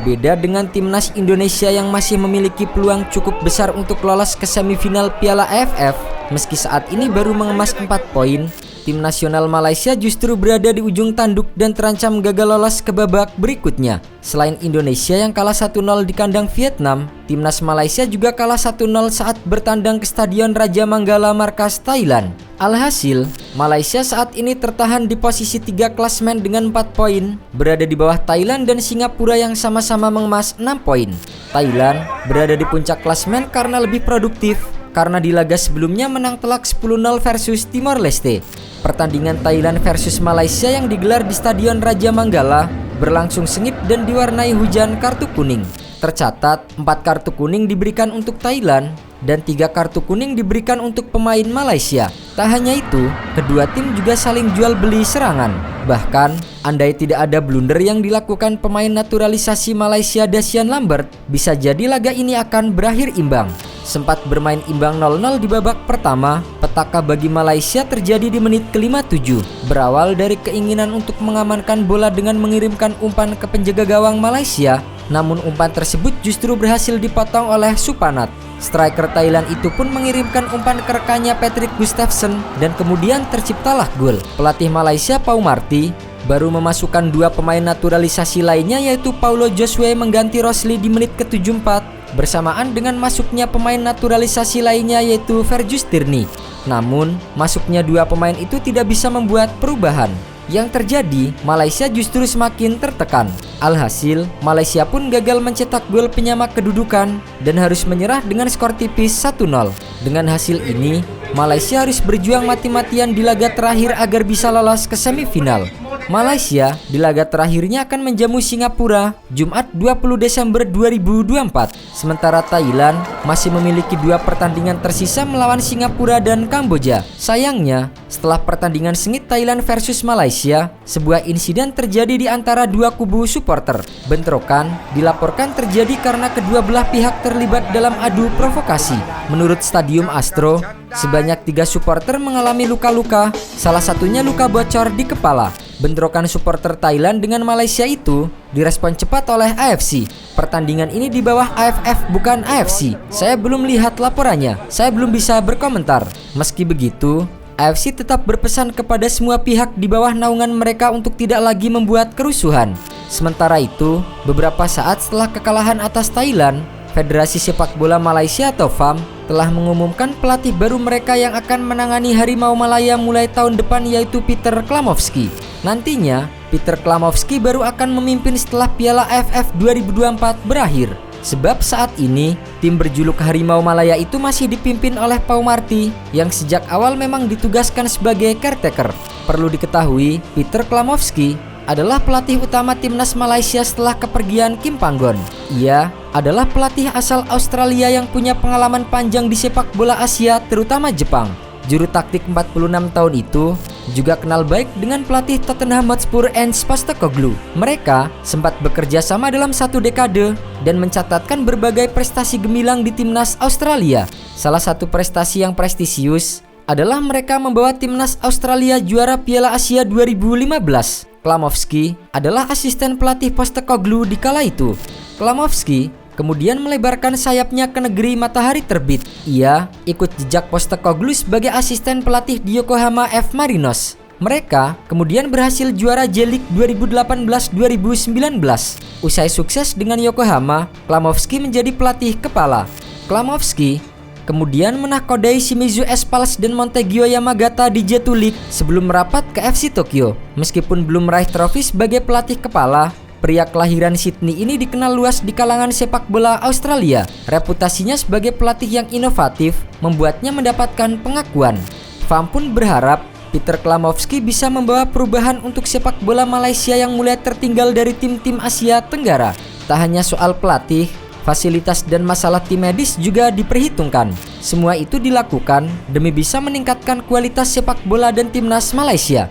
Berbeda dengan timnas Indonesia yang masih memiliki peluang cukup besar untuk lolos ke semifinal Piala AFF, meski saat ini baru mengemas 4 poin, tim nasional Malaysia justru berada di ujung tanduk dan terancam gagal lolos ke babak berikutnya. Selain Indonesia yang kalah 1-0 di kandang Vietnam, timnas Malaysia juga kalah 1-0 saat bertandang ke Stadion Raja Manggala markas Thailand. Alhasil, Malaysia saat ini tertahan di posisi 3 klasemen dengan 4 poin, berada di bawah Thailand dan Singapura yang sama-sama mengemas 6 poin. Thailand berada di puncak klasemen karena lebih produktif, karena di laga sebelumnya menang telak 10-0 versus Timor Leste. Pertandingan Thailand versus Malaysia yang digelar di Stadion Raja Manggala berlangsung sengit dan diwarnai hujan kartu kuning. Tercatat 4 kartu kuning diberikan untuk Thailand dan 3 kartu kuning diberikan untuk pemain Malaysia. Tak hanya itu, kedua tim juga saling jual beli serangan. Bahkan, andai tidak ada blunder yang dilakukan pemain naturalisasi Malaysia Dacian Lambert, bisa jadi laga ini akan berakhir imbang. Sempat bermain imbang 0-0 di babak pertama, petaka bagi Malaysia terjadi di menit ke-57. Berawal dari keinginan untuk mengamankan bola dengan mengirimkan umpan ke penjaga gawang Malaysia, namun umpan tersebut justru berhasil dipotong oleh Supanat. Striker Thailand itu pun mengirimkan umpan ke rekannya Patrick Gustafsson dan kemudian terciptalah gol. Pelatih Malaysia Paul Marty baru memasukkan 2 pemain naturalisasi lainnya, yaitu Paulo Josue mengganti Rosli di menit ke-74 bersamaan dengan masuknya pemain naturalisasi lainnya, yaitu Fergus Tirni. Namun, masuknya 2 pemain itu tidak bisa membuat perubahan. Yang terjadi, Malaysia justru semakin tertekan. Alhasil, Malaysia pun gagal mencetak gol penyamak kedudukan dan harus menyerah dengan skor tipis 1-0. Dengan hasil ini, Malaysia harus berjuang mati-matian di laga terakhir agar bisa lolos ke semifinal. Malaysia di laga terakhirnya akan menjamu Singapura Jumat 20 Desember 2024. Sementara Thailand masih memiliki 2 pertandingan tersisa melawan Singapura dan Kamboja. Sayangnya, setelah pertandingan sengit Thailand versus Malaysia, sebuah insiden terjadi di antara 2 kubu supporter. Bentrokan dilaporkan terjadi karena kedua belah pihak terlibat dalam adu provokasi. Menurut Stadium Astro, sebanyak 3 supporter mengalami luka-luka, salah satunya luka bocor di kepala. Bentrokan supporter Thailand dengan Malaysia itu direspon cepat oleh AFC. Pertandingan ini di bawah AFF bukan AFC. Saya belum lihat laporannya, saya belum bisa berkomentar. Meski begitu, AFC tetap berpesan kepada semua pihak di bawah naungan mereka untuk tidak lagi membuat kerusuhan. Sementara itu, beberapa saat setelah kekalahan atas Thailand, Federasi Sepak Bola Malaysia atau FAM telah mengumumkan pelatih baru mereka yang akan menangani Harimau Malaya mulai tahun depan, yaitu Peter Klamovski. Nantinya, Peter Klamovski baru akan memimpin setelah Piala AFF 2024 berakhir. Sebab saat ini, tim berjuluk Harimau Malaya itu masih dipimpin oleh Paul Marty yang sejak awal memang ditugaskan sebagai caretaker. Perlu diketahui, Peter Klamovski adalah pelatih utama timnas Malaysia setelah kepergian Kim Panggon. Ia adalah pelatih asal Australia yang punya pengalaman panjang di sepak bola Asia, terutama Jepang. Juru taktik 46 tahun itu juga kenal baik dengan pelatih Tottenham Hotspur Ange Postecoglou. Mereka sempat bekerja sama dalam 1 dekade dan mencatatkan berbagai prestasi gemilang di timnas Australia. Salah satu prestasi yang prestisius adalah mereka membawa timnas Australia juara Piala Asia 2015. Klamovski adalah asisten pelatih Postecoglou di kala itu. Klamovski kemudian melebarkan sayapnya ke negeri matahari terbit. Ia ikut jejak Postecoglou sebagai asisten pelatih di Yokohama F. Marinos. Mereka kemudian berhasil juara J-League 2018-2019. Usai sukses dengan Yokohama, Klamovski menjadi pelatih kepala. Klamovski kemudian menakodai Shimizu S-Pulse dan Montegio Yamagata di J2 League sebelum merapat ke FC Tokyo. Meskipun belum meraih trofi sebagai pelatih kepala, pria kelahiran Sydney ini dikenal luas di kalangan sepak bola Australia. Reputasinya sebagai pelatih yang inovatif membuatnya mendapatkan pengakuan. FAM pun berharap Peter Klamovski bisa membawa perubahan untuk sepak bola Malaysia yang mulai tertinggal dari tim-tim Asia Tenggara. Tak hanya soal pelatih, fasilitas dan masalah tim medis juga diperhitungkan. Semua itu dilakukan demi bisa meningkatkan kualitas sepak bola dan timnas Malaysia.